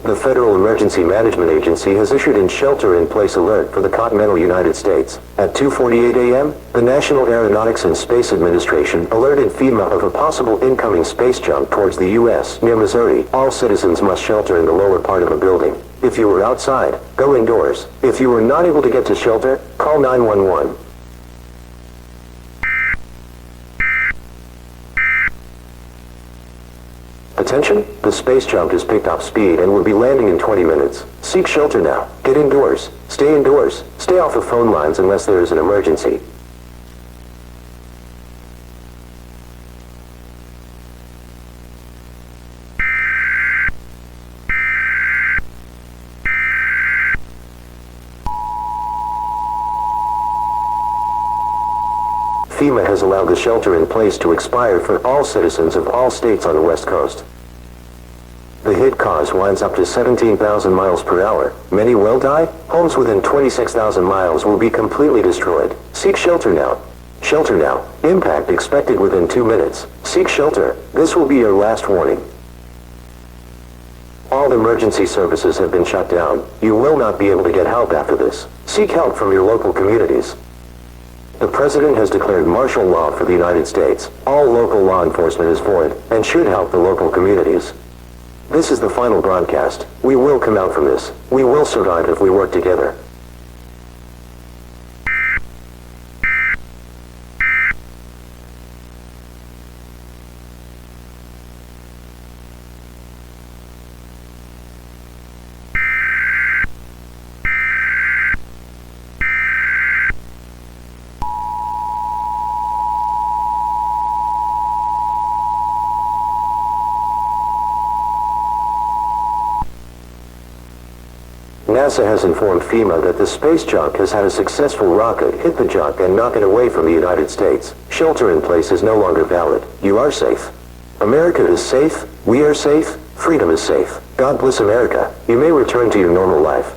The Federal Emergency Management Agency has issued a shelter-in-place alert for the continental United States. At 2:48 a.m., the National Aeronautics and Space Administration alerted FEMA of a possible incoming space jump towards the U.S. near Missouri. All citizens must shelter in the lower part of a building. If you were outside, go indoors. If you were not able to get to shelter, call 911. Attention, the space jump has picked up speed and will be landing in 20 minutes. Seek shelter now. Get indoors. Stay indoors. Stay off the phone lines unless there is an emergency. FEMA has allowed the shelter in place to expire for all citizens of all states on the West Coast. The hit cause winds up to 17,000 miles per hour. Many will die. Homes within 26,000 miles will be completely destroyed. Seek shelter now. Shelter now. Impact expected within 2 minutes. Seek shelter. This will be your last warning. All emergency services have been shut down. You will not be able to get help after this. Seek help from your local communities. The President has declared martial law for the United States. All local law enforcement is for it, and should help the local communities. This is the final broadcast. We will come out from this. We will survive if we work together. NASA has informed FEMA that the space junk has had a successful rocket hit the junk and knock it away from the United States. Shelter in place is no longer valid. You are safe. America is safe. We are safe. Freedom is safe. God bless America. You may return to your normal life.